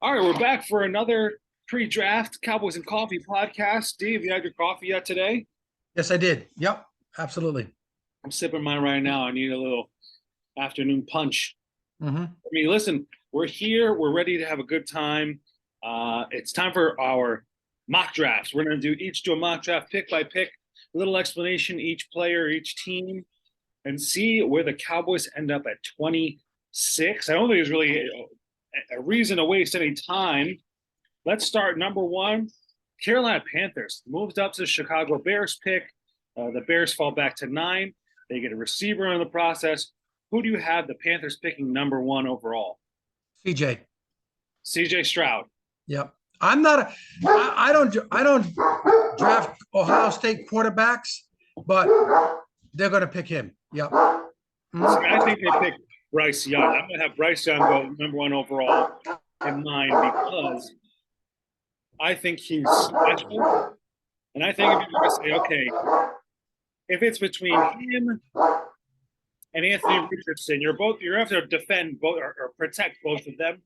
All right, we're back for another pre-draft Cowboys and Coffee podcast. Steve, you had your coffee yet today? Yes, I did. Yep, absolutely. I'm sipping mine right now. I need a little afternoon punch. Hmm. I mean, listen, we're here. We're ready to have a good time. It's time for our mock drafts. We're going to each do a mock draft pick by pick, a little explanation, each player, each team, and see where the Cowboys end up at 26. I don't think there's really a reason to waste any time. Let's start number one. Carolina Panthers moved up to the Chicago Bears pick. The Bears fall back to 9. They get a receiver in the process. Who do you have the Panthers picking number one overall? CJ. CJ Stroud. Yep. I'm not a. I don't draft Ohio State quarterbacks, but they're going to pick him. Yep. See, Mhm. I think they picked Bryce Young. I'm going to have Bryce Young go number one overall in mine because I think he's special. And I think if you're going to say, okay, if it's between him and Anthony Richardson, you're have to defend both or protect both of them.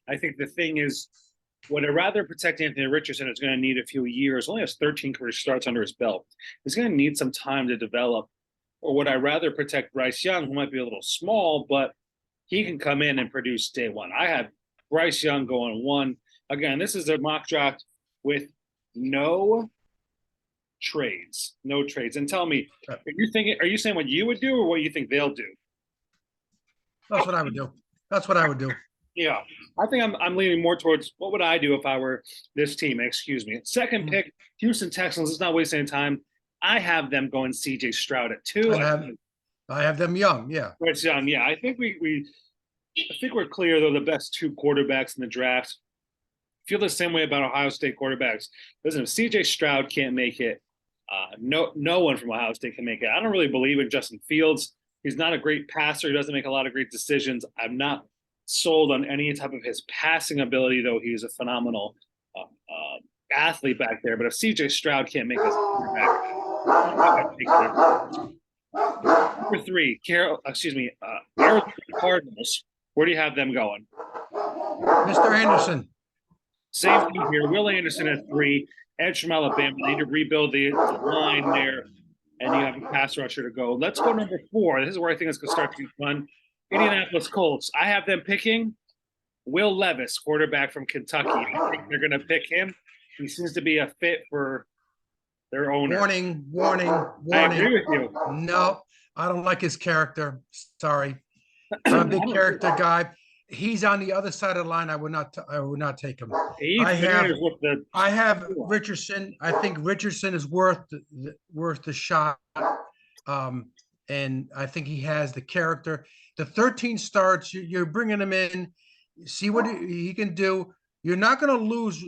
I think the thing is, would I rather protect Anthony Richardson? Is going to need a few years. Only has 13 career starts under his belt. He's going to need some time to develop. Or would I rather protect Bryce Young, who might be a little small, but he can come in and produce day one? I have Bryce Young going one. Again, this is a mock draft with no trades, no trades. And tell me, are you saying what you would do or what you think they'll do? That's what I would do. That's what I would do. Yeah, I think I'm leaning more towards what would I do if I were this team? Excuse me. Second Mhm. pick, Houston Texans. Let's not waste any time. I have them going C.J. Stroud at two. I have I have them young. Yeah. Bryce Young. Yeah, I think I think we're clear though the best two quarterbacks in the draft. Feel the same way about Ohio State quarterbacks. Listen, if C.J. Stroud can't make it, no one from Ohio State can make it. I don't really believe in Justin Fields. He's not a great passer. He doesn't make a lot of great decisions. I'm not sold on any type of his passing ability, though he's a phenomenal athlete back there. But if CJ Stroud can't make this quarterback, number three, Arizona Cardinals. Where do you have them going? Mr. Anderson. Same thing here. Will Anderson at 3, edge from Alabama. They need to rebuild the line there, and you have a pass rusher to go. Let's go number 4. This is where I think it's going to start to get fun. Indianapolis Colts. I have them picking Will Levis, quarterback from Kentucky. I think they're going to pick him. He seems to be a fit for their owner. Warning, warning, I warning. agree with you. No, I don't like his character. Sorry. I'm a big character guy. He's on the other side of the line. I would not take him. I have with the I have Richardson. I think Richardson is worth the shot. And I think he has the character. The 13 starts, you're bringing him in, see what he can do. You're not going to lose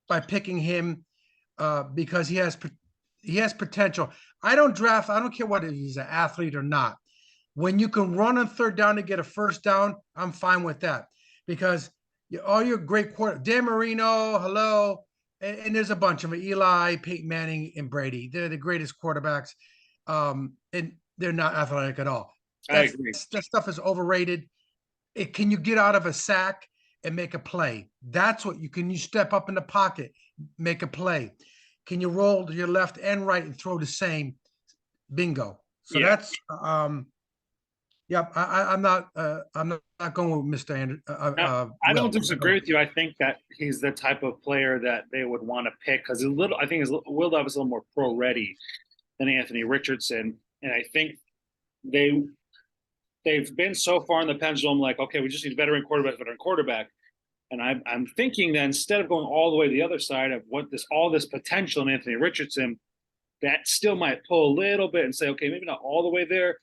by picking him because he has potential. I don't draft. I don't care what he's an athlete or not. When you can run on third down to get a first down, I'm fine with that because all your great quarter, Dan Marino, hello, and there's a bunch of them, Eli, Peyton Manning, and Brady. They're the greatest quarterbacks, and they're not athletic at all. I agree. That stuff is overrated. Can you get out of a sack and make a play? That's what you can. You step up in the pocket, make a play. Can you roll to your left and right and throw the same? Bingo. So Yeah. that's yeah. I'm not going with Mr. Anderson. I don't disagree with you. I think that he's the type of player that they would want to pick because I think Will Levis is a little more pro ready than Anthony Richardson, and I think they've been so far in the pendulum like, okay, we just need veteran quarterback. And I'm thinking that instead of going all the way to the other side of all this potential in Anthony Richardson, that still might pull a little bit and say, okay, maybe not all the way there,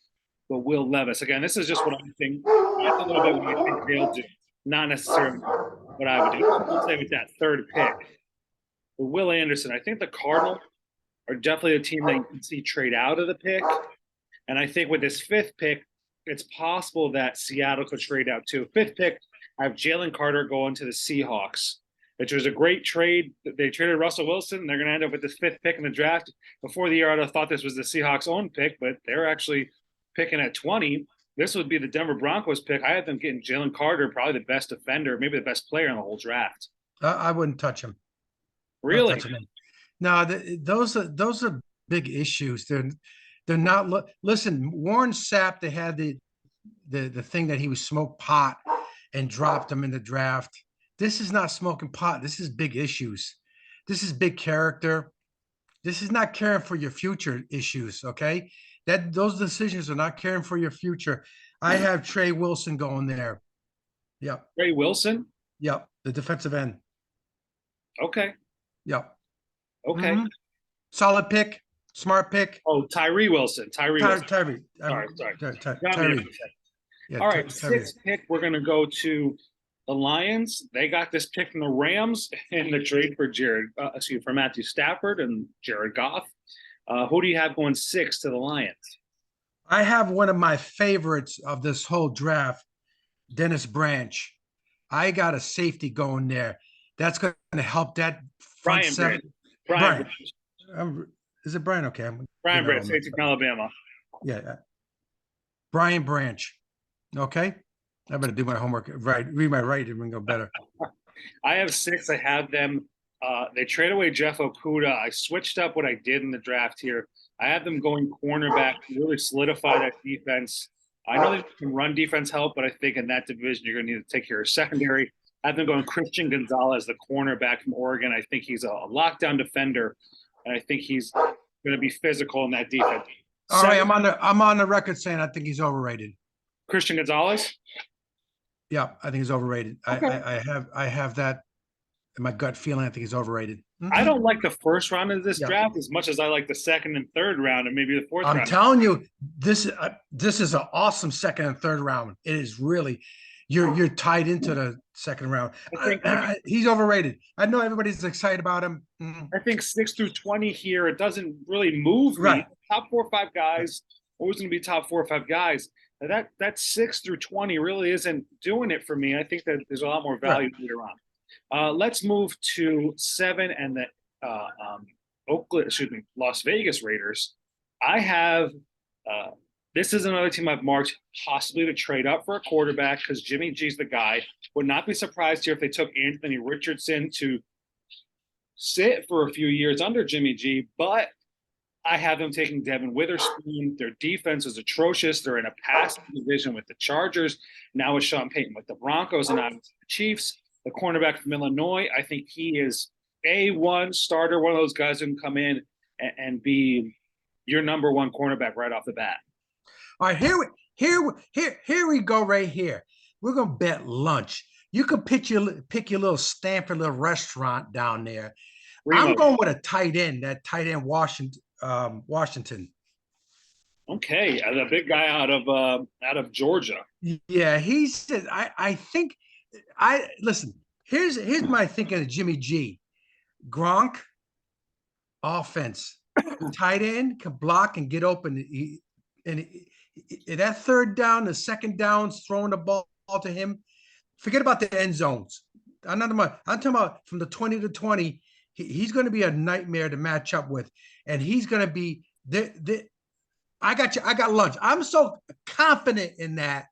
but Will Levis. Again, this is just what I think. That's a little bit what I think they'll do, not necessarily what I would do. I'll say with that third pick. But Will Anderson, I think the Cardinals are definitely a team that you can see trade out of the pick. And I think with this fifth pick, it's possible that Seattle could trade out too. Fifth pick, I have Jalen Carter going to the Seahawks, which was a great trade. They traded Russell Wilson. They're going to end up with this fifth pick in the draft. Before the year, I'd have thought this was the Seahawks' own pick, but they're actually picking at 20. this would be the Denver Broncos pick. I had them getting Jalen Carter, probably the best defender, maybe the best player in the whole draft. I wouldn't touch him. Not Really? touching him. No, those are big issues. They're not. Listen, Warren Sapp. They had the thing that he was smoked pot and dropped him in the draft. This is not smoking pot. This is big issues. This is big character. This is not caring for your future issues. Okay, that those decisions are not caring for your future. I have Trey Wilson going there. Yep. Ray Wilson? Yep. The defensive end. Okay. Yep. Okay. Mhm. Solid pick. Smart pick. Oh, Tyree Wilson. Tyree Wilson. Tyree. Sorry. Tyree. Yeah, All right, Tyree. sixth pick, we're going to go to the Lions. They got this pick from the Rams in the trade for for Matthew Stafford and Jared Goff. Who do you have going six to the Lions? I have one of my favorites of this whole draft, Dennis Branch. I got a safety going there. That's going to help that front Brian seven. Brian. Is it Brian? Okay. Brian Branch, safety from Alabama. Yeah. Brian Branch. Okay. I better do my homework. Right. Read my writing and go better. I have six. I have them. They trade away Jeff Okuda. I switched up what I did in the draft here. I have them going cornerback to really solidify that defense. I know they can run defense help, but I think in that division, you're going to need to take care of secondary. I have them going Christian Gonzalez, the cornerback from Oregon. I think he's a lockdown defender, and I think he's going to be physical in that defense. All right, I'm on the record saying I think he's overrated. Christian Gonzalez? Yeah, I think he's overrated. Okay. I have that in my gut feeling. I think he's overrated. I don't like the first round of this draft as much as I like the second and third round and maybe the fourth round. I'm telling you, this is an awesome second and third round. It is really, you're tied into the second round. He's overrated. I know everybody's excited about him. I think 6 through 20 here, it doesn't really move me. Right. Top 4 or 5 guys, always going to be top 4 or 5 guys. That 6 through 20 really isn't doing it for me. I think that there's a lot more value later on. Let's move to 7 and the Las Vegas Raiders. I have this is another team I've marked possibly to trade up for a quarterback because Jimmy G's the guy. Would not be surprised here if they took Anthony Richardson to sit for a few years under Jimmy G, but I have them taking Devin Witherspoon. Their defense is atrocious. They're in a passing division with the Chargers. Now with Sean Payton with the Broncos and obviously the Chiefs. The cornerback from Illinois, I think he is A1 starter, one of those guys who can come in and be your number one cornerback right off the bat. All right, here we go right here. We're gonna bet lunch. You can pick your little Stanford little restaurant down there. I'm going with a tight end, that tight end Washington. Okay, the big guy out of Georgia. Yeah, I think listen. Here's my thinking of Jimmy G. Gronk, offense, tight end can block and get open. That third down, the second downs, throwing the ball to him. Forget about the end zones. I'm talking about from the 20 to 20. He's going to be a nightmare to match up with, and he's going to be I got lunch. I'm so confident in that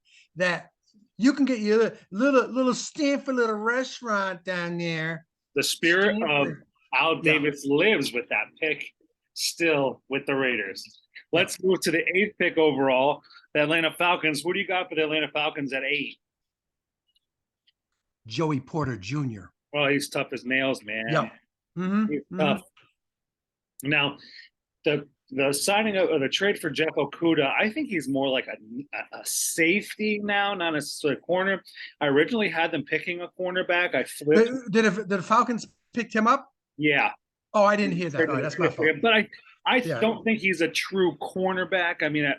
you can get your little Stanford little restaurant down there. The spirit of Al Davis lives with that pick still with the Raiders. Let's move to the 8th pick overall, the Atlanta Falcons. Who do you got for the Atlanta Falcons at 8? Joey Porter Jr. Well, he's tough as nails, man. Yeah. He's tough. Now, the signing of the trade for Jeff Okuda, I think he's more like a safety now, not necessarily a corner. I originally had them picking a cornerback. I flipped. Did the Falcons pick him up? Yeah. Oh, I didn't hear that. Oh, that's my fault. But I don't think he's a true cornerback. I mean,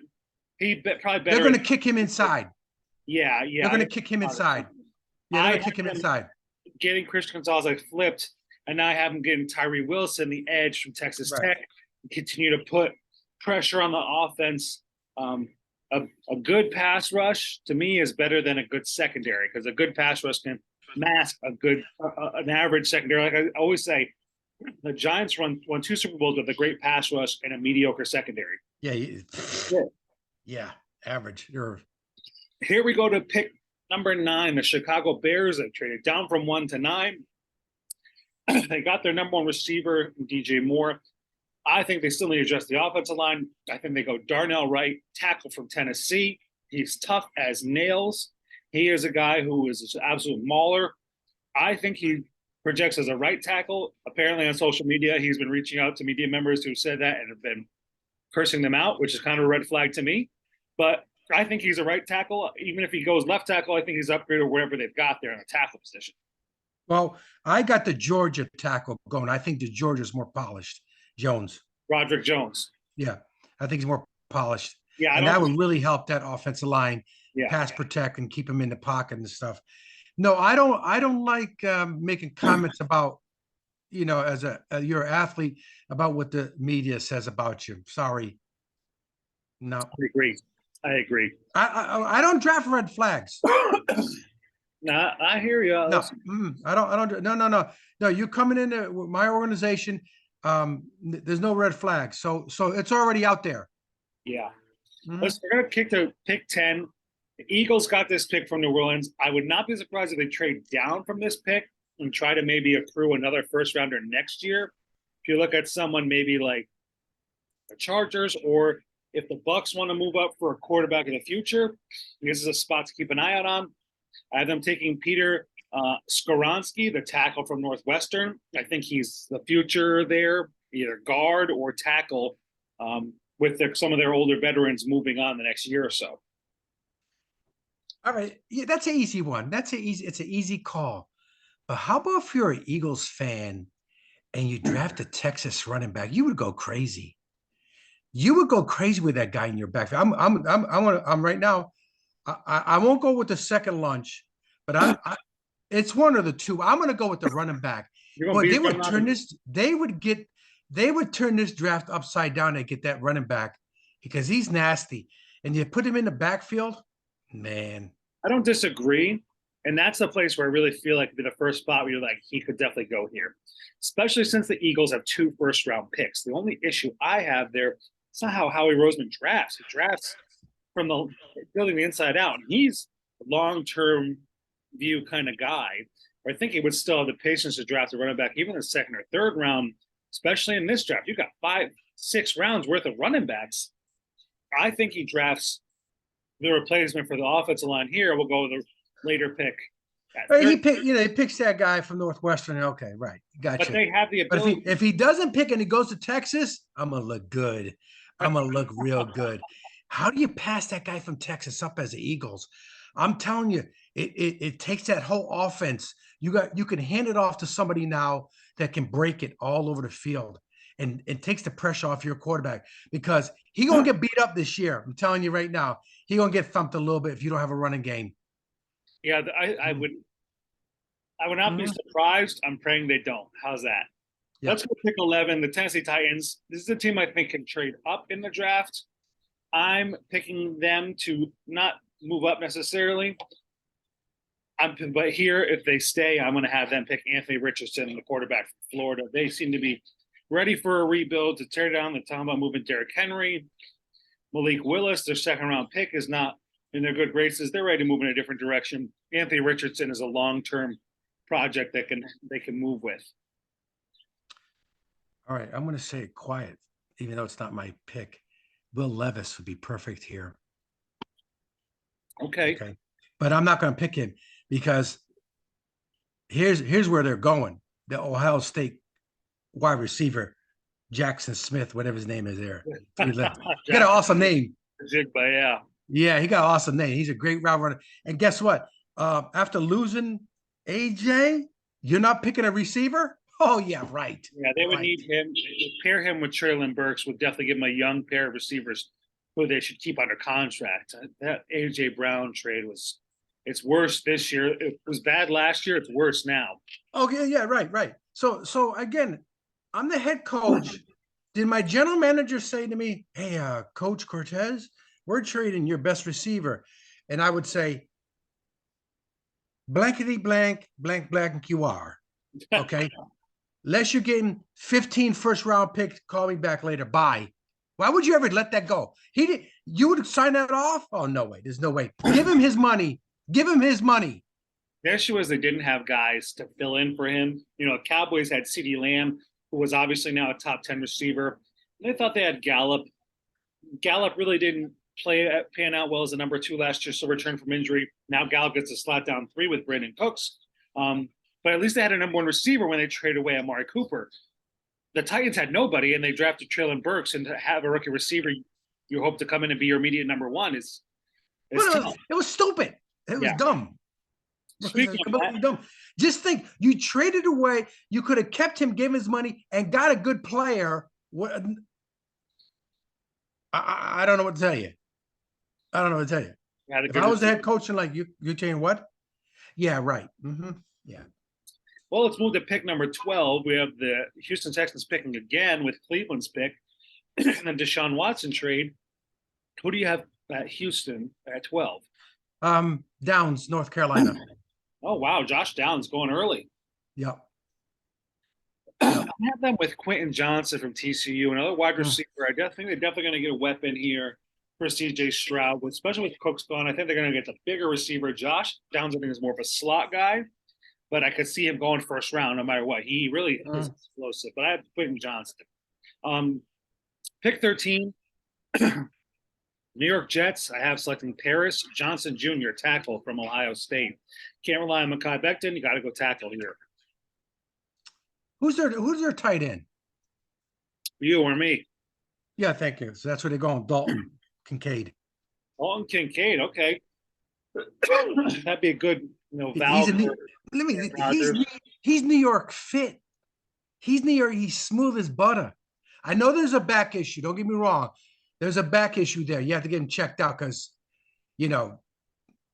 he probably better. They're going to kick him inside. Yeah. They're going to kick him inside. Yeah, they're going to kick him inside. Getting Christian Gonzalez, I flipped, and now I have him getting Tyree Wilson, the edge from Texas Tech. Continue to put pressure on the offense. A good pass rush to me is better than a good secondary because a good pass rush can mask an average secondary. Like I always say, the Giants won 2 Super Bowls with a great pass rush and a mediocre secondary. Yeah, average. Here we go to pick number 9. The Chicago Bears have traded down from 1 to 9. They got their number 1 receiver, DJ Moore. I think they still need to adjust the offensive line. I think they go Darnell Wright, tackle from Tennessee. He's tough as nails. He is a guy who is an absolute mauler. I think he projects as a right tackle. Apparently on social media, he's been reaching out to media members who said that and have been cursing them out, which is kind of a red flag to me. But I think he's a right tackle. Even if he goes left tackle, I think he's upgraded wherever they've got there in the tackle position. Well, I got the Georgia tackle going. I think the Georgia's more polished. Jones. Roderick Jones. Yeah, I think he's more polished. Yeah, and that would really help that offensive line pass protect and keep him in the pocket and stuff. No, I don't like making comments about, as you're an athlete, about what the media says about you. Sorry. No. I agree. I don't draft red flags. Nah, I hear you. No, I don't. No. You're coming into my organization. There's no red flags. So it's already out there. Yeah. We're going to kick to pick 10. The Eagles got this pick from New Orleans. I would not be surprised if they trade down from this pick and try to maybe accrue another first rounder next year. If you look at someone maybe like the Chargers, or if the Bucks want to move up for a quarterback in the future, this is a spot to keep an eye out on. I have them taking Peter Skoronski, the tackle from Northwestern. I think he's the future there, either guard or tackle, with some of their older veterans moving on the next year or so. All right. Yeah, that's an easy one. It's an easy call. But how about if you're an Eagles fan and you draft a Texas running back? You would go crazy. You would go crazy with that guy in your backfield. I'm right now. I won't go with the second lunch, but it's one of the two. I'm going to go with the running back. But they would turn this. They would turn this draft upside down and get that running back because he's nasty. And you put him in the backfield, man. I don't disagree. And that's the place where I really feel like the first spot where you're like, he could definitely go here, especially since the Eagles have 2 first-round picks. The only issue I have there, it's not how Howie Roseman drafts. He drafts from the building the inside out. And he's a long-term view kind of guy. I think he would still have the patience to draft a running back, even in the second or third round, especially in this draft. You got 5-6 rounds worth of running backs. I think he drafts the replacement for the offensive line here. We'll go with the later pick. He picks that guy from Northwestern. Okay, right. Gotcha. But they have the ability. But if he doesn't pick and he goes to Texas, I'm going to look good. I'm going to look real good. How do you pass that guy from Texas up as the Eagles? I'm telling you, it takes that whole offense. You can hand it off to somebody now that can break it all over the field, and it takes the pressure off your quarterback because he's gonna get beat up this year. I'm telling you right now, he's gonna get thumped a little bit if you don't have a running game. Yeah, I would not be surprised. I'm praying they don't. How's that? Yep. Let's go pick 11. The Tennessee Titans. This is a team I think can trade up in the draft. I'm picking them to not move up necessarily. But here, if they stay, I'm going to have them pick Anthony Richardson, the quarterback from Florida. They seem to be ready for a rebuild to tear down. They're talking about moving Derrick Henry. Malik Willis, their second-round pick, is not in their good graces. They're ready to move in a different direction. Anthony Richardson is a long-term project that they can move with. All right, I'm going to say it quiet, even though it's not my pick. Will Levis would be perfect here. Okay. But I'm not going to pick him because here's where they're going. The Ohio State wide receiver, Jackson Smith, whatever his name is there. He got an awesome name. Yeah. Yeah, he got an awesome name. He's a great route runner. And guess what? After losing AJ, you're not picking a receiver? Oh, yeah, right. Yeah, they would need him. Pair him with Treylon Burks would definitely give him a young pair of receivers who they should keep under contract. That AJ Brown trade it's worse this year. It was bad last year. It's worse now. Okay, yeah, right. So again, I'm the head coach. Did my general manager say to me, hey, Coach Cortez, we're trading your best receiver? And I would say, blankety blank, blank, blank, you are. Okay? Unless you're getting 15 first-round picks, call me back later. Bye. Why would you ever let that go? He did. You would sign that off? Oh, no way. There's no way. Give him his money. Give him his money. The issue was they didn't have guys to fill in for him. You know, Cowboys had CeeDee Lamb, who was obviously now a top 10 receiver. They thought they had Gallup. Gallup really didn't pan out well as a number 2 last year, so returned from injury. Now Gallup gets a slot down 3 with Brandon Cooks. But at least they had a number 1 receiver when they traded away Amari Cooper. The Titans had nobody, and they drafted Treylon Burks, and to have a rookie receiver you hope to come in and be your immediate number 1 is tough. It was stupid. It was dumb. Speaking of that, dumb. Just think, you traded away. You could have kept him, gave his money, and got a good player. I don't know what to tell you. I don't know what to tell you. If I was the head coach and like you're saying what? Yeah, right. Yeah. Well, let's move to pick number 12. We have the Houston Texans picking again with Cleveland's pick, and then Deshaun Watson trade. Who do you have at Houston at 12? Downs, North Carolina. Oh wow, Josh Downs going early. Yep. I have them with Quentin Johnson from TCU, another wide receiver. I think they're definitely going to get a weapon here for CJ Stroud, especially with Cooks gone. I think they're going to get the bigger receiver. Josh Downs, I think, is more of a slot guy, but I could see him going first round no matter what. He really is explosive. But I have Quentin Johnson. Pick 13, New York Jets. I have selecting Paris Johnson Jr., tackle from Ohio State. Can't rely on Mekhi Becton. You got to go tackle here. Who's their tight end? You or me? Yeah, thank you. So that's where they're going. Dalton Kincaid. Dalton Kincaid. Okay, that'd be a good, valve. He's New York fit. He's New York. He's smooth as butter. I know there's a back issue. Don't get me wrong. There's a back issue there. You have to get him checked out because,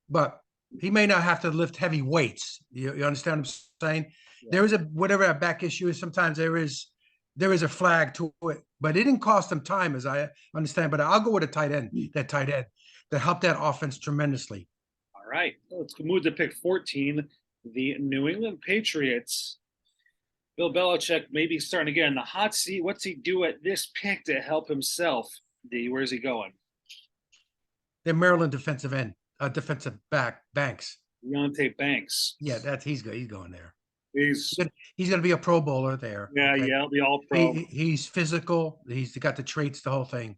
but he may not have to lift heavy weights. You understand what I'm saying? Yeah. There is whatever that back issue is. Sometimes there is a flag to it, but it didn't cost them time, as I understand. But I'll go with a tight end. That tight end that helped that offense tremendously. All right, let's move to pick 14. The New England Patriots. Bill Belichick maybe starting to get in the hot seat. What's he do at this pick to help himself? Where's he going? The Maryland defensive back, Banks. Deontay Banks. Yeah, he's good. He's going there. He's going to be a Pro Bowler there. Yeah, okay? Yeah, he'll be all pro. He's physical. He's got the traits, the whole thing.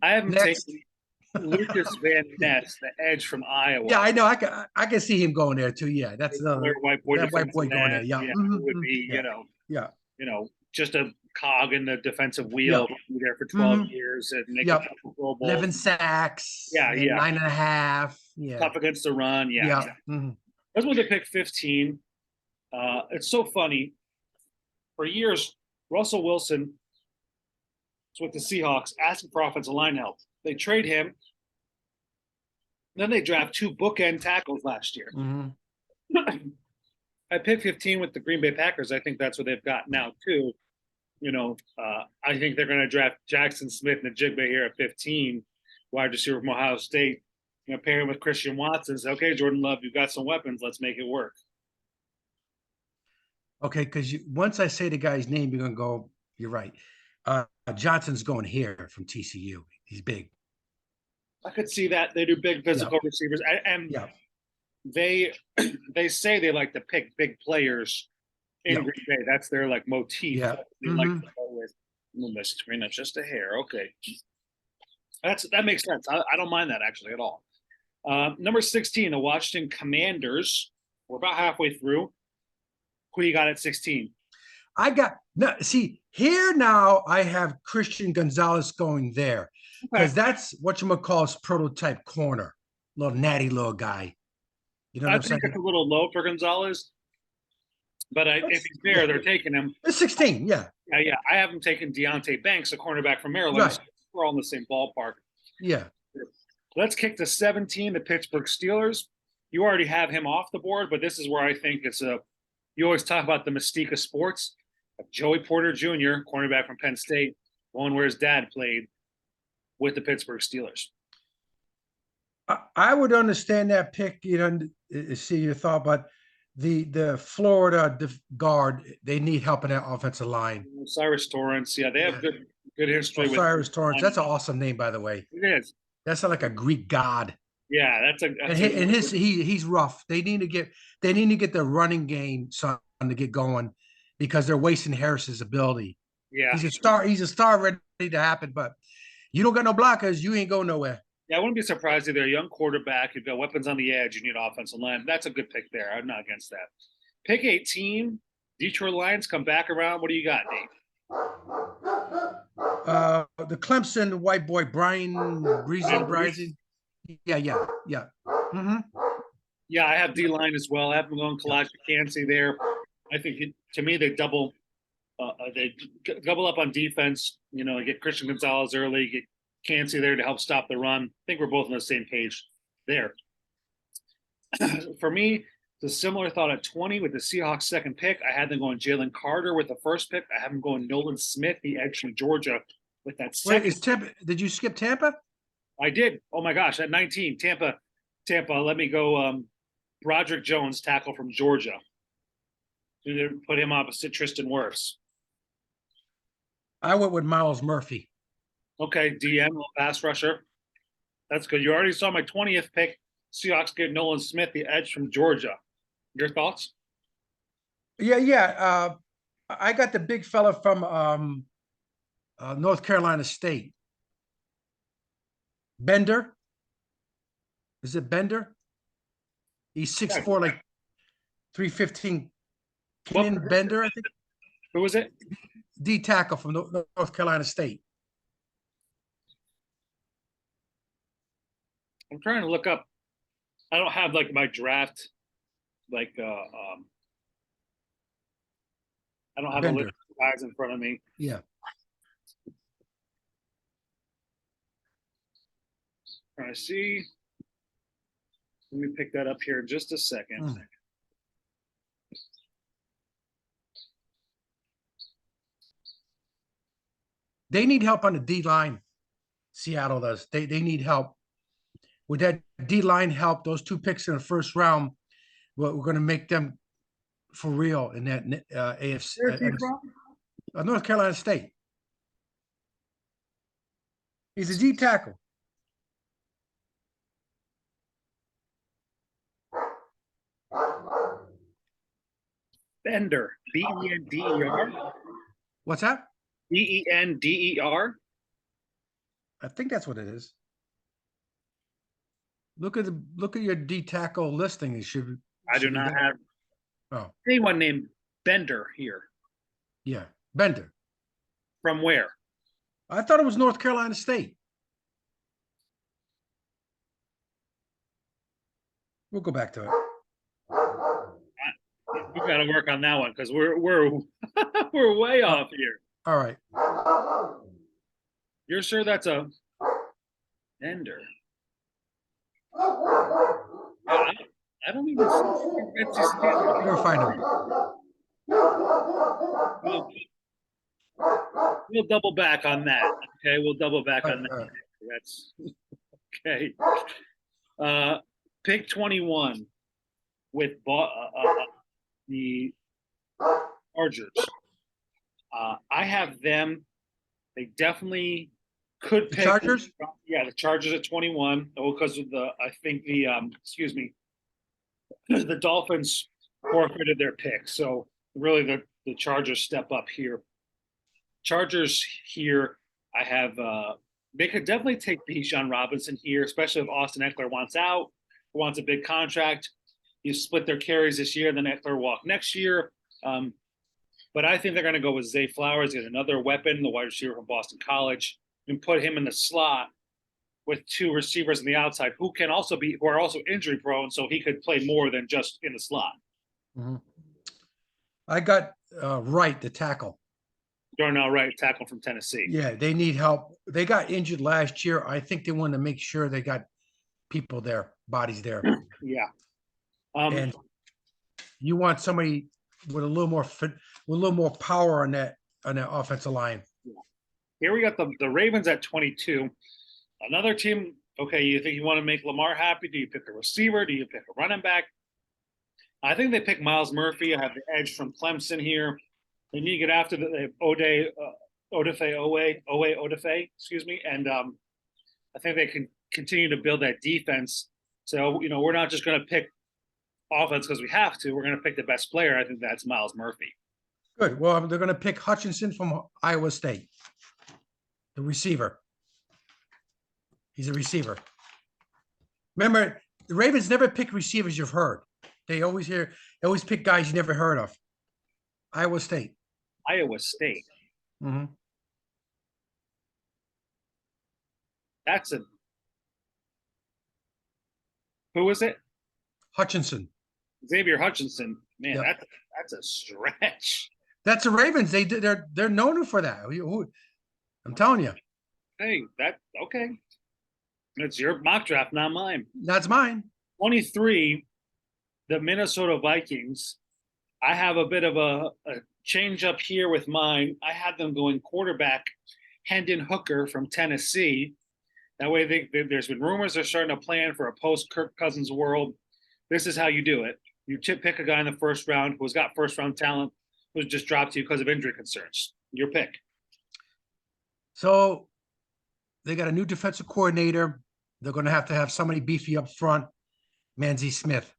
I haven't taken Lucas Van Ness, the edge from Iowa. Yeah, I know. I can see him going there too. Yeah, that's another white boy going there. Yeah, would be just a cog in the defensive wheel. Be there for 12 years and make a Pro Bowl. 11 sacks. Yeah. 9.5. Yeah, tough against the run. Yeah. Exactly. That's when they pick 15. It's so funny. For years, Russell Wilson was with the Seahawks asking for offensive line help. They trade him. Then they draft 2 bookend tackles last year. I picked 15 with the Green Bay Packers. I think that's what they've got now, too. I think they're going to draft Jackson Smith and Njigba here at 15, wide receiver from Ohio State. Pair him with Christian Watson. Say, okay, Jordan Love, you've got some weapons. Let's make it work. Okay, because once I say the guy's name, you're going to go, you're right. Johnson's going here from TCU. He's big. I could see that. They do big physical receivers. And they say they like to pick big players in Green Bay. That's their motif. Yeah. They like to go with the screen. That's just a hair. Okay. That makes sense. I don't mind that actually at all. Number 16, the Washington Commanders. We're about halfway through. Who you got at 16? Here now I have Christian Gonzalez going there because that's what you call his prototype corner, little natty little guy. You know what I'm saying? I think it's a little low for Gonzalez, but if he's there, they're taking him. It's 16, yeah. Yeah. I have him taking Deontay Banks, a cornerback from Maryland. Right. So we're all in the same ballpark. Yeah. Let's kick to 17, the Pittsburgh Steelers. You already have him off the board, but this is where I think you always talk about the mystique of sports. Joey Porter Jr., cornerback from Penn State, one where his dad played with the Pittsburgh Steelers. I would understand that pick, see your thought, but the Florida guard, they need help in that offensive line. Cyrus Torrance, they have good history. Cyrus Torrance, that's an awesome name, by the way. It is. That's like a Greek god. Yeah, And that's a he's rough. They need to get the running game son to get going because they're wasting Harris's ability. yeah. He's a star ready to happen, but you don't got no blockers, you ain't going nowhere. Yeah, I wouldn't be surprised if they're a young quarterback. You've got weapons on the edge. You need offensive line. That's a good pick there. I'm not against that. Pick 18. Detroit Lions come back around. What do you got, Nate? The Clemson white boy Brian Breezy Ryan Brees? Breezy. Yeah. Mm-hmm. Yeah, I have D line as well. I have them going Yeah. Kalash Kansey there. I think to me they double up on defense. You know, get Christian Gonzalez early, get Kansey there to help stop the run. I think we're both on the same page there. For me, it's a similar thought at 20 with the Seahawks second pick. I had them going Jalen Carter with the first pick. I have them going Nolan Smith, the edge from Georgia, with that Wait, second. is Tampa? Did you skip Tampa? I did. Oh my gosh, at 19, Tampa. Let me go. Broderick Jones, tackle from Georgia. Put him opposite Tristan Wirfs. I went with Miles Murphy. Okay, DM, little pass rusher. That's good. You already saw my 20th pick. Seahawks get Nolan Smith, the edge from Georgia. Your thoughts? Yeah. I got the big fella from North Carolina State. Bender. Is it Bender? He's 6'4", like 315. Kenan Bender, I think. Who was it? D tackle from North Carolina State. I'm trying to look up. I don't have like my draft, like I don't have a list of guys in front of me. Yeah. Trying to see. Let me pick that up here in just a second. They need help on the D line. Seattle does. They need help. With that D line help, those 2 picks in the first round, we're going to make them for real in that AFC. Where's he from? North Carolina State. He's a D tackle. Bender. Bender. What's that? Bender. I think that's what it is. Look at your D tackle listing. It should. I do not have anyone named Bender here. Yeah, Bender. From where? I thought it was North Carolina State. We'll go back to it. We got to work on that one because we're we're way off here. All right. You're sure that's a Bender? I don't even see Never find him. We'll double back on that. Okay, we'll double back on that. Right. That's okay. Pick 21 with the Chargers. I have them. They definitely could pick Chargers. Yeah, the Chargers at 21. Oh, because of I think the Dolphins forfeited their pick. So really the Chargers step up here. Chargers here, I have they could definitely take Bijan Robinson here, especially if Austin Eckler wants out, wants a big contract. You split their carries this year, then Eckler walk next year. But I think they're going to go with Zay Flowers, get another weapon, the wide receiver from Boston College, and put him in the slot with 2 receivers on the outside who are also injury prone, so he could play more than just in the slot. Mm-hmm. I got Wright, the tackle. Darnell Wright, tackle from Tennessee. Yeah, they need help. They got injured last year. I think they want to make sure they got people there, bodies there. Yeah. And you want somebody with a little more power on that offensive line. Here we got the Ravens at 22. Another team. Okay, you think you want to make Lamar happy? Do you pick a receiver? Do you pick a running back? I think they pick Miles Murphy. I have the edge from Clemson here. They need to get after the Odafe, excuse me. And I think they can continue to build that defense. So, we're not just going to pick offense because we have to. We're going to pick the best player. I think that's Miles Murphy. Good. Well, they're going to pick Hutchinson from Iowa State, the receiver. He's a receiver. Remember, the Ravens never pick receivers you've heard. They always pick guys you never heard of. Iowa State. Iowa State. Mm-hmm. That's a. Who is it? Hutchinson. Xavier Hutchinson. Man, Yep. that's a stretch. That's the Ravens. They're known for that. I'm telling you. Hey, okay. It's your mock draft, not mine. That's mine. 23, the Minnesota Vikings. I have a bit of a change up here with mine. I had them going quarterback Hendon Hooker from Tennessee. That way, there's been rumors they're starting to plan for a post-Kirk Cousins world. This is how you do it. You pick a guy in the first round who's got first-round talent, who's just dropped you because of injury concerns. Your pick. So they got a new defensive coordinator. They're going to have somebody beefy up front. Manzi Smith.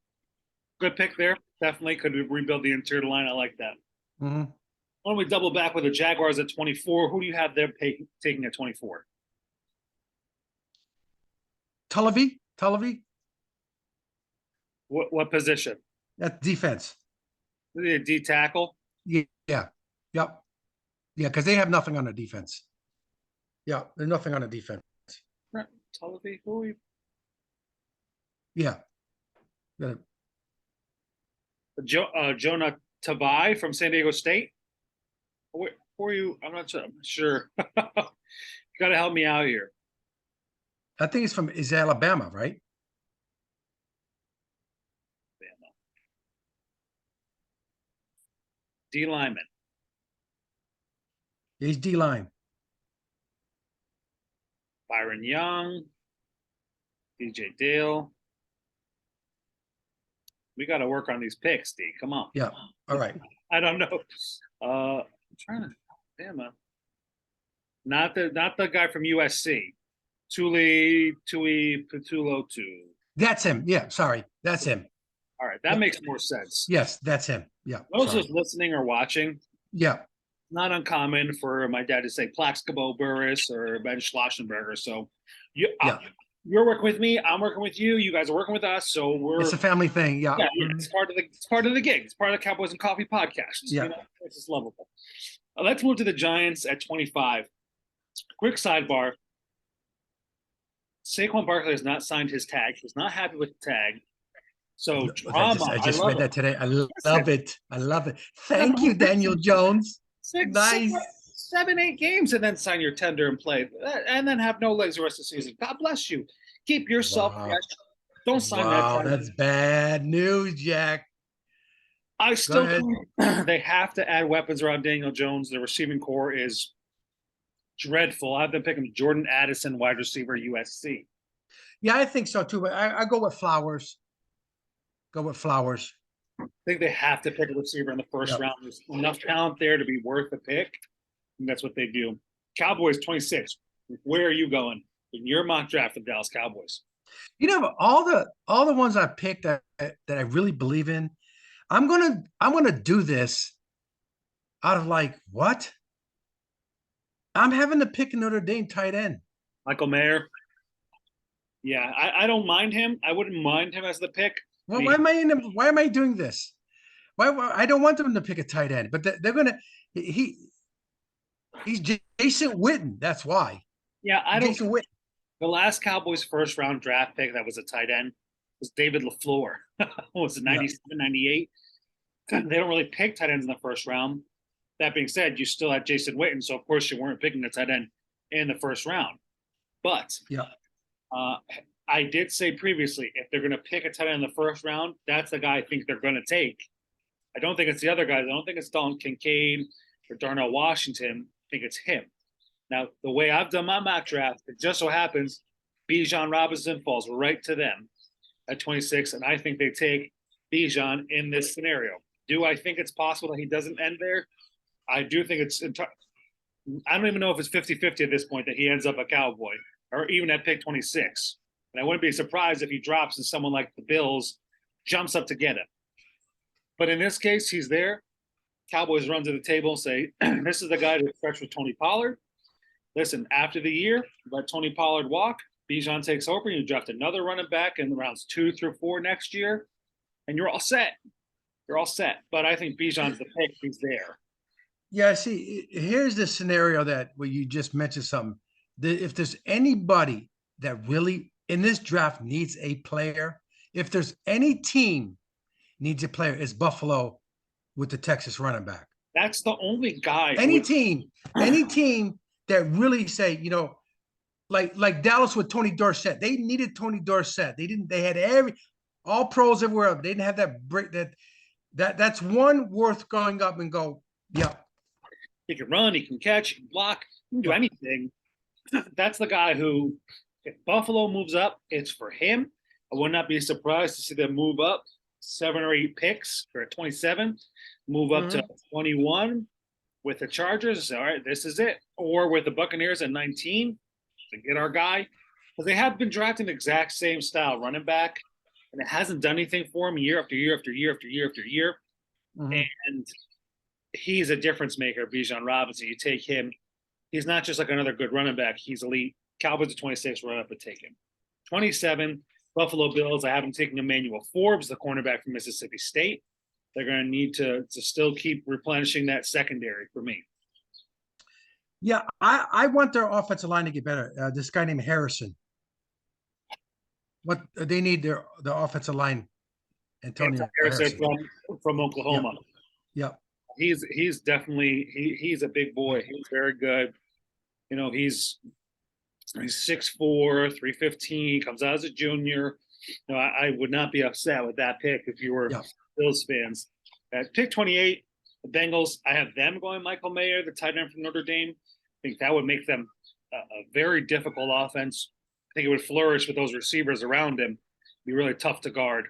Good pick there. Definitely could rebuild the interior line. I like that. Mm-hmm. Why don't we double back with the Jaguars at 24? Who do you have there taking at 24? Tullavy. What position? That's defense. D tackle? Yeah. Yep. Yeah, because they have nothing on the defense. Yeah, there's nothing on the defense. Tullavy? Who are you? Yeah. Jonah Tavai from San Diego State? Who are you? I'm not sure. You got to help me out here. I think is Alabama, right? D lineman. He's D line. Byron Young, DJ Dale. We got to work on these picks, D. Come on. Yeah. All right. I don't know. I'm trying to. Damn. Not the guy from USC. Tuli Patulo. That's him. Yeah. Sorry. That's him. All right. That makes more sense. Yes, that's him. Yeah. Those just listening or watching. Yeah. Not uncommon for my dad to say Plaxico Burris or Ben Schlossenberger. So you're working with me. I'm working with you. You guys are working with us. So it's a family thing. Yeah. It's part of the gig. It's part of the Cowboys and Coffee podcast. Yeah. It's just lovable. Let's move to the Giants at 25. Quick sidebar. Saquon Barkley has not signed his tag. He's not happy with the tag. So drama. I just read that today. I love it. I love it. Thank you, Daniel Jones. Nice. 7-8 games and then sign your tender and play, and then have no legs the rest of the season. God bless you. Keep yourself fresh. Don't sign that. Wow, that's bad news, Jack. I still think they have to add weapons around Daniel Jones. The receiving core is dreadful. I've been picking Jordan Addison, wide receiver, USC. Yeah, I think so too. But I go with Flowers. I think they have to pick a receiver in the first round. There's enough talent there to be worth a pick. And that's what they do. Cowboys 26. Where are you going in your mock draft for the Dallas Cowboys? All the ones I picked that I really believe in, I'm gonna do this out of like what? I'm having to pick a Notre Dame tight end. Michael Mayer. Yeah, I don't mind him. I wouldn't mind him as the pick. Well, why am I doing this? Why I don't want them to pick a tight end, but they're gonna. He's Jason Witten. That's why. Yeah, I don't. Jason Witten. The last Cowboys first round draft pick that was a tight end was David LaFleur. Was it 97, 98? They don't really pick tight ends in the first round. That being said, you still had Jason Witten, so of course you weren't picking a tight end in the first round. But I did say previously, if they're going to pick a tight end in the first round, that's the guy I think they're going to take. I don't think it's the other guys. I don't think it's Dalton Kincaid or Darnell Washington. I think it's him. Now, the way I've done my mock draft, it just so happens Bijan Robinson falls right to them at 26, and I think they take Bijan in this scenario. Do I think it's possible that he doesn't end there? I do think it's I don't even know if it's 50-50 at this point that he ends up a Cowboy or even at pick 26. And I wouldn't be surprised if he drops and someone like the Bills jumps up to get him. But in this case, he's there. Cowboys run to the table and say, this is the guy to stretch with Tony Pollard. Listen, after the year, let Tony Pollard walk. Bijan takes over. You draft another running back in rounds 2 through 4 next year, and you're all set. You're all set. But I think Bijan's the pick. He's there. Yeah, see, here's the scenario that where you just mentioned something. If there's anybody that really in this draft needs a player, if there's any team needs a player, it's Buffalo with the Texas running back. That's the only guy. Any team that really say, you know, like Dallas with Tony Dorsett. They needed Tony Dorsett. They had all pros everywhere. They didn't have that break that's one worth going up and go, yeah. He can run, he can catch, he can block, he can do anything. That's the guy who, if Buffalo moves up, it's for him. I would not be surprised to see them move up 7 or 8 picks. They're at 27, move up to 21 with the Chargers. All right, this is it. Or with the Buccaneers at 19 to get our guy. Because they have been drafting the exact same style running back, and it hasn't done anything for him year after year after year after year after year. And he's a difference maker, Bijan Robinson. You take him, he's not just like another good running back. He's elite. Cowboys at 26, run up and take him. 27, Buffalo Bills. I haven't taken Emmanuel Forbes, the cornerback from Mississippi State. They're going to need to still keep replenishing that secondary for me. Yeah, I want their offensive line to get better. This guy named Harrison. What they need the offensive line. Antonio Harrison from Oklahoma. Yep. He's definitely he's a big boy. He's very good. You know, he's 6'4", 315, comes out as a junior. You know, I would not be upset with that pick if you were Bills fans. At pick 28, the Bengals, I have them going Michael Mayer, the tight end from Notre Dame. I think that would make them a very difficult offense. I think it would flourish with those receivers around him. Be really tough to guard.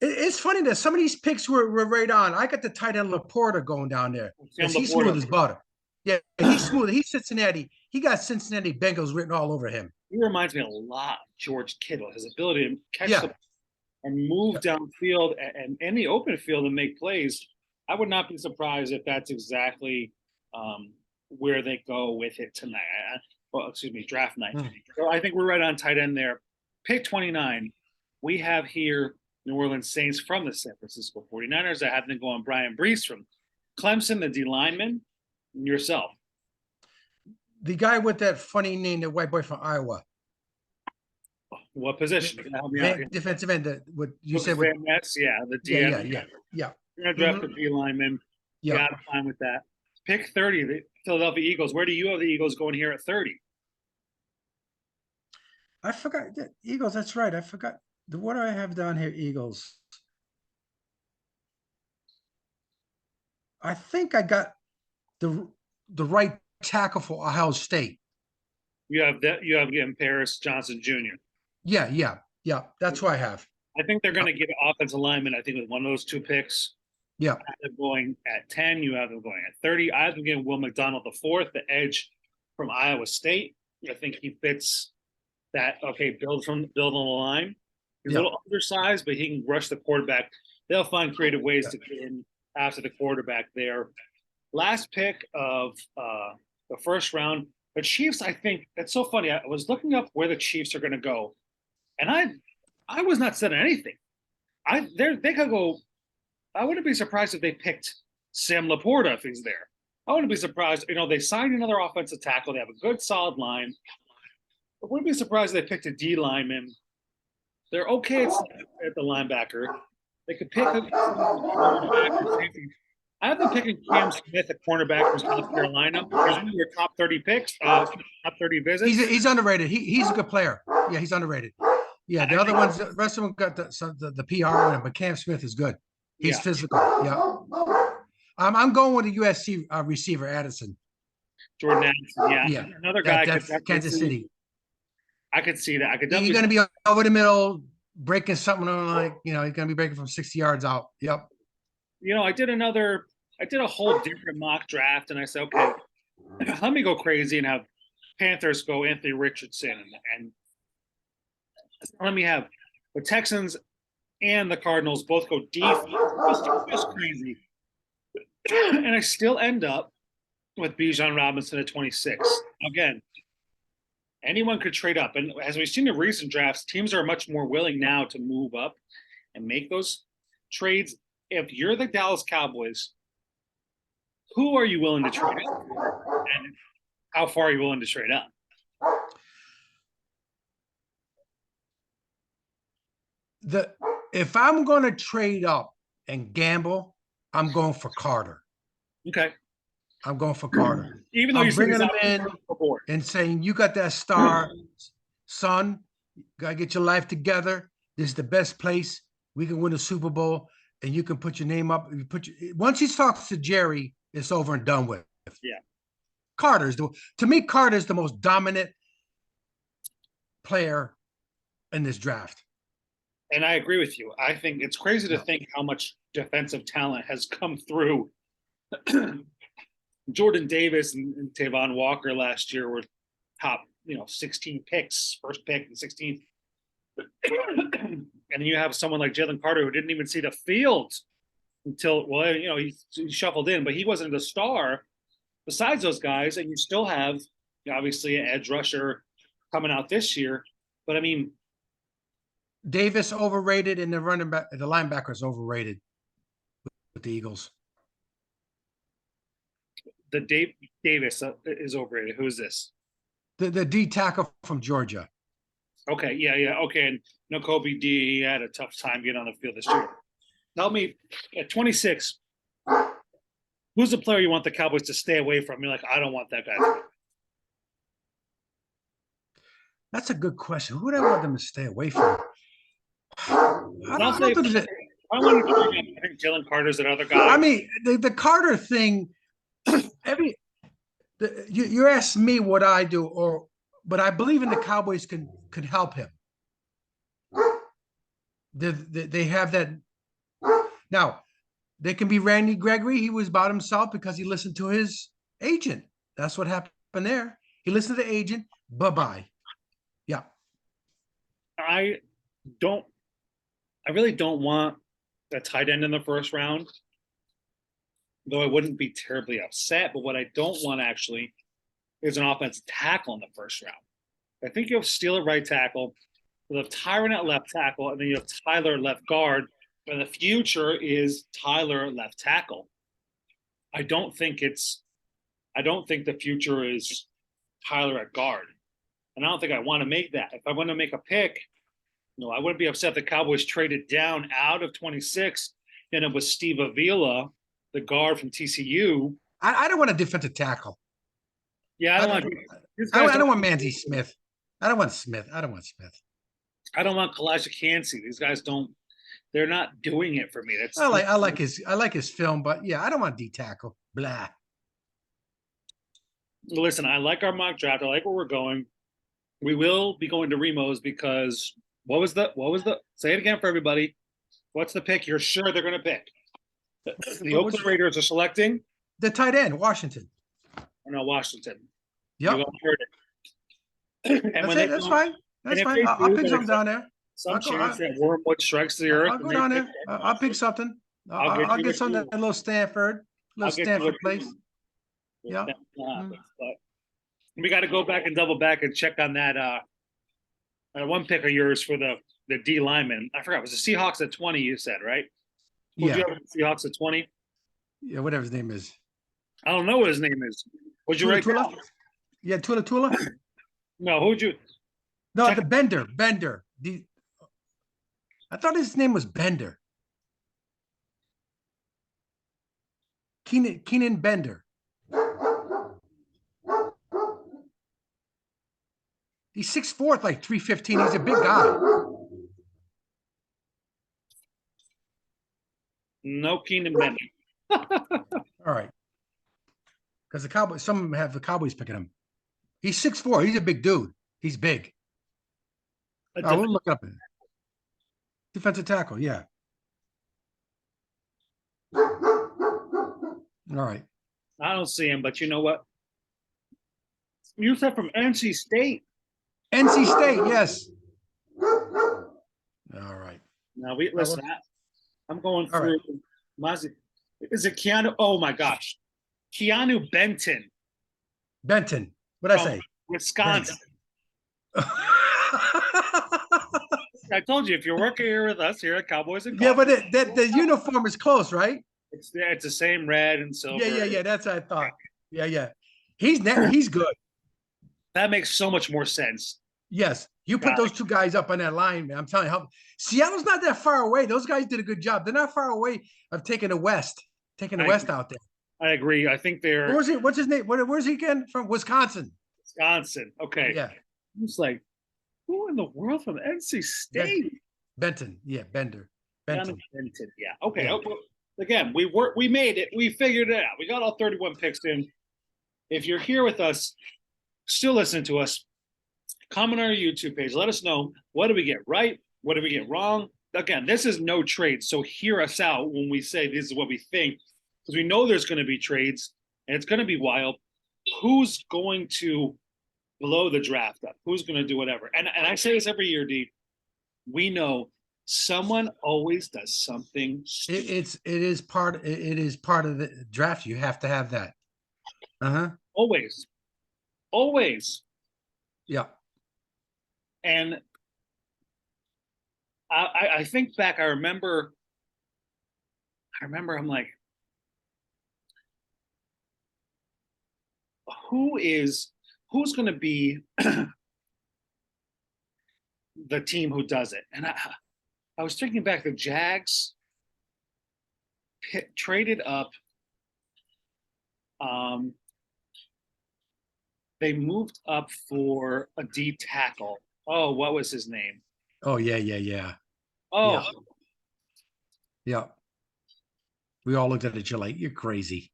It's funny that some of these picks were right on. I got the tight end Laporta going down there. He's smooth as butter. Yeah, he's smooth. He's Cincinnati. He got Cincinnati Bengals written all over him. He reminds me a lot of George Kittle. His ability to catch the and move downfield and any open field and make plays. I would not be surprised if that's exactly where they go with it tonight. Draft night. So I think we're right on tight end there. Pick 29. We have here New Orleans Saints from the San Francisco 49ers. I have them go on Brian Brees from Clemson, the D lineman, and yourself. The guy with that funny name, the white boy from Iowa. What position? Defensive end. What you said? The D. Yeah. You're going to draft the D lineman. Yeah, I'm fine with that. Pick 30, the Philadelphia Eagles. Where do you have the Eagles going here at 30? I forgot. Eagles, that's right. I forgot. What do I have down here, Eagles? I think I got the right tackle for Ohio State. You have getting Paris Johnson Jr. Yeah. That's what I have. I think they're going to get an offensive lineman, I think, with one of those 2 picks. Yeah. I have them going at 10. You have them going at 30. I have them getting Will McDonald IV, the edge from Iowa State. I think he fits that, build on the line. He's a little undersized, but he can rush the quarterback. They'll find creative ways to get in after the quarterback there. Last pick of the first round, the Chiefs, I think, it's so funny. I was looking up where the Chiefs are going to go, and I was not saying anything. They could go. I wouldn't be surprised if they picked Sam Laporta if he's there. I wouldn't be surprised. You know, they signed another offensive tackle. They have a good, solid line. I wouldn't be surprised if they picked a D lineman. They're okay at the linebacker. They could pick a I have them picking Cam Smith at cornerback from South Carolina. He's one of your top 30 picks, top 30 visits. He's underrated. He's a good player. Yeah, he's underrated. Yeah, the other ones, the rest of them got the PR in him, but Cam Smith is good. He's physical. Yeah. I'm going with the USC receiver, Addison. Jordan Addison, yeah. Another guy. That's Kansas City. I could see that. He's going to be over the middle, breaking something like, he's going to be breaking from 60 yards out. Yep. I did a whole different mock draft, and I said, okay, let me go crazy and have Panthers go Anthony Richardson. And Let me have the Texans and the Cardinals both go defense. Just crazy. And I still end up with Bijan Robinson at 26. Again, anyone could trade up. And as we've seen in recent drafts, teams are much more willing now to move up and make those trades. If you're the Dallas Cowboys, who are you willing to trade up for? And how far are you willing to trade up? If I'm going to trade up and gamble, I'm going for Carter. Okay. I'm going for Carter. Even though I'm you're bringing him in before. and saying, you got that star, son, got to get your life together. This is the best place. We can win a Super Bowl, and you can put your name up. Once he talks to Jerry, it's over and done with. Yeah. To me, Carter's the most dominant player in this draft. And I agree with you. I think it's crazy to think how much defensive talent has come through. Jordan Davis and Tavon Walker last year were top, 16 picks, first pick and 16th. And then you have someone like Jalen Carter who didn't even see the field until, he shuffled in, but he wasn't a star besides those guys. And you still have, obviously, an edge rusher coming out this year. But I mean, Davis overrated, and the linebackers overrated with the Eagles. The Davis is overrated. Who is this? The D tackle from Georgia. Okay, yeah, okay. And Kobe D, he had a tough time getting on the field this year. Tell me, at 26, who's the player you want the Cowboys to stay away from? You're like, I don't want that guy. That's a good question. Who would I want them to stay away from? I think Jalen Carter's another guy. I mean, the Carter thing. You ask me what I do, but I believe in the Cowboys can help him. They have that. Now, they can be Randy Gregory. He was about himself because he listened to his agent. That's what happened there. He listened to the agent. Bye-bye. Yeah. I really don't want a tight end in the first round, though I wouldn't be terribly upset. But what I don't want actually is an offensive tackle in the first round. I think you have Steele at right tackle, you have Tyron at left tackle, and then you have Tyler left guard. And the future is Tyler left tackle. I don't think the future is Tyler at guard. And I don't think I want to make that. If I want to make a pick, I wouldn't be upset if the Cowboys traded down out of 26, and it was Steve Avila, the guard from TCU. I don't want a defensive tackle. Yeah, I don't want Manzi Smith. I don't want Smith. I don't want Kalijah Kancey. These guys they're not doing it for me. I like his film, but yeah, I don't want D tackle. Blah. Listen, I like our mock draft. I like where we're going. We will be going to Remos because what was the say it again for everybody. What's the pick you're sure they're going to pick? The Oakland Raiders are selecting the tight end, Washington. No, Washington. Yep. You heard it. That's fine. That's fine. I'll pick something down there. Some chance that Wormwood strikes the earth. I'll go down there. I'll pick something. I'll get something at a little Stanford place. Yeah. But we got to go back and double back and check on that one pick of yours for the D lineman. I forgot. It was the Seahawks at 20, you said, right? Yeah. You have the Seahawks at 20? Yeah, whatever his name is. I don't know what his name is. Would you write Tula? Yeah, Tula? No, who'd you? No, the Bender. I thought his name was Bender. Keenan Bender. He's 6'4", like 315. He's a big guy. No Keenan Bender. All right. Because the Cowboys, some of them have the Cowboys picking him. He's 6'4". He's a big dude. He's big. We'll look up. Defensive tackle, yeah. All right. I don't see him, but you know what? You said from NC State. NC State, yes. All right. Now we listen. I'm going All right. through. Mazzi, is it Keanu? Oh my gosh, Keanu Benton Benton. What'd I from say? Wisconsin. Benton. I told you if you're working here with us here at Cowboys and Yeah, Coffee, but the uniform is close, right? it's the same red and Yeah, silver. yeah, yeah. That's what I thought. Yeah, yeah. He's good. That makes so much more sense. Yes. You put Got those two guys up on that line, man. I'm telling you, Seattle's not that far away. Those guys did a good job. They're not far away of taking the West out there. I agree. I think they're Where's he? What's his name? Where's he again? From Wisconsin. Wisconsin. Okay. Yeah. It's like, who in the world from NC State? Benton. Yeah, Bender. Benton. Benton. Yeah. Okay. Yeah. Okay. Again, we made it. We figured it out. We got all 31 picks in. If you're here with us, still listening to us, comment on our YouTube page. Let us know, what did we get right? What did we get wrong? Again, this is no trade. So hear us out when we say this is what we think, because we know there's going to be trades and it's going to be wild. Who's going to blow the draft up? Who's going to do whatever? And I say this every year, D. We know someone always does something stupid. It is part of the draft. You have to have that. Always. Yeah. And I think back, I remember I'm like, who's going to be the team who does it? And I was thinking back, the Jags traded up. They moved up for a D tackle. Oh, what was his name? Oh, yeah. Oh, yeah. We all looked at you like, you're crazy.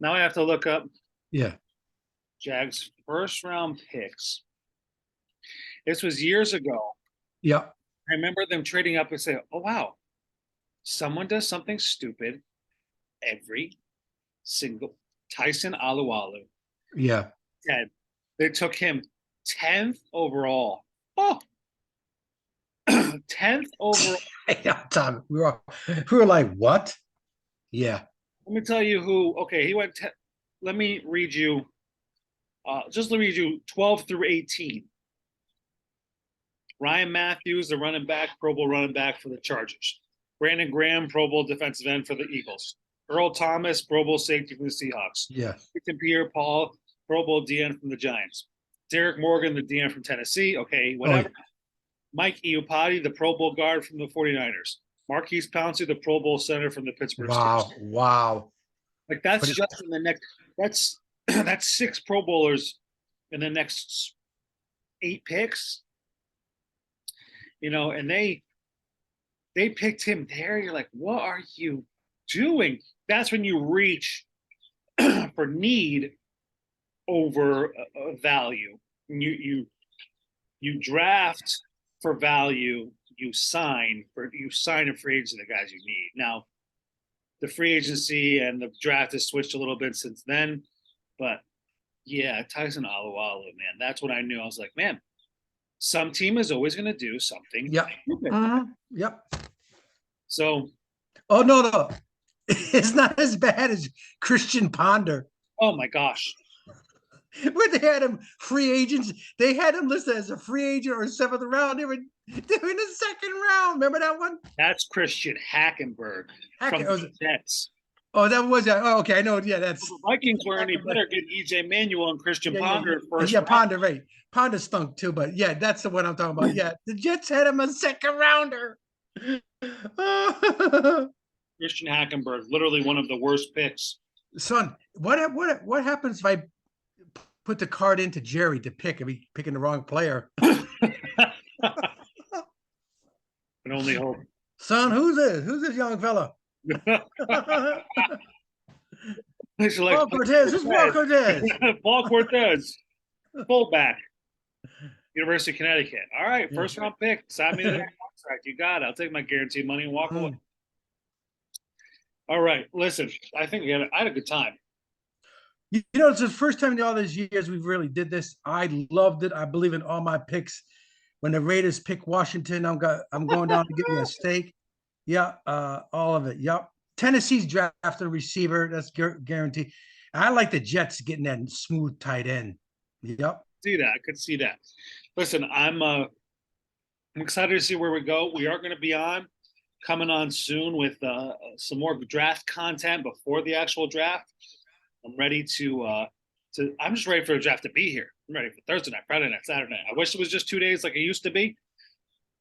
Now I have to look up Yeah. Jags first round picks. This was years ago. Yeah. I remember them trading up and say, oh, wow, someone does something stupid every single. Tyson Alualu. Yeah. Ted. They took him 10th overall. Oh, 10th overall. Yeah, Tom, we were like, what? Yeah. Let me tell you who. Okay, he went. Let me read you. Just let me read you 12 through 18. Ryan Matthews, the running back, Pro Bowl running back for the Chargers. Brandon Graham, Pro Bowl defensive end for the Eagles. Earl Thomas, Pro Bowl safety from the Seahawks. Yeah. Ethan Pierre-Paul, Pro Bowl DN from the Giants. Derek Morgan, the DN from Tennessee. Okay, whatever. Oh. Mike Iupati, the Pro Bowl guard from the 49ers. Marquise Pouncey, the Pro Bowl center from the Pittsburgh Steelers. Wow. Like that's just in the next. That's 6 Pro Bowlers in the next 8 picks. You know, and they picked him there. You're like, what are you doing? That's when you reach for need over value. You draft for value. You sign a free agent the guys you need. Now, the free agency and the draft has switched a little bit since then, but yeah, Tyson Alualu, man, that's what I knew. I was like, man, some team is always going to do something. Yep. Yep. So. Oh no, it's not as bad as Christian Ponder. Oh my gosh. When they had him free agents, they had him listed as a free agent or 7th round. They were in the 2nd round. Remember that one? That's Christian Hackenberg from the Jets. Oh, that was that. Oh, okay. I know. Yeah, that's the Vikings were any better getting EJ Manuel and Christian Ponder first. Yeah, Ponder, right. Ponder stunk too, but yeah, that's the one I'm talking about. Yeah, the Jets had him a 2nd rounder. Christian Hackenberg, literally one of the worst picks. Son, what happens if I put the card into Jerry to pick if he's picking the wrong player? Can only hope. Son, who's this? Who's this young fella? Paul Cortez. Who's Paul Cortez? Paul Cortez, fullback, University of Connecticut. All right, first round pick. Sign me the contract. You got it. I'll take my guaranteed money and walk away. All right, listen. I think I had a good time. You know, it's the first time in all these years we've really did this. I loved it. I believe in all my picks. when the Raiders pick Washington, I'm going down to get me a steak. Yeah, all of it. Yep. Tennessee's drafting a receiver. That's guaranteed. I like the Jets getting that smooth tight end. Yep. See that? I could see that. Listen, I'm excited to see where we go. We are going to be coming on soon with some more draft content before the actual draft. I'm ready to. I'm just ready for the draft to be here. I'm ready for Thursday night, Friday night, Saturday night. I wish it was just 2 days like it used to be,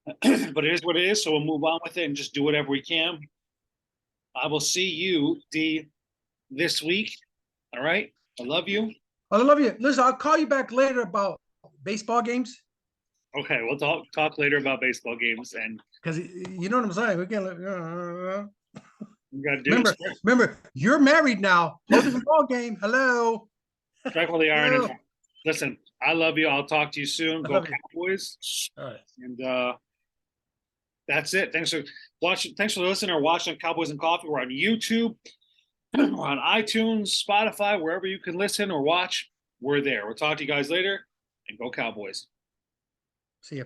but it is what it is. So we'll move on with it and just do whatever we can. I will see you, D, this week. All right. I love you. I love you. Listen, I'll call you back later about baseball games. Okay, we'll talk later about baseball games, and because you know what I'm saying. We can't. You got to do remember, you're married now. Hold the ball game. Hello. Strike while the iron is. Listen, I love you. I'll talk to you soon. Go Cowboys. All right. And that's it. Thanks for watching. Thanks for listening or watching Cowboys and Coffee. We're on YouTube. We're on iTunes, Spotify, wherever you can listen or watch. We're there. We'll talk to you guys later. And go Cowboys. See you.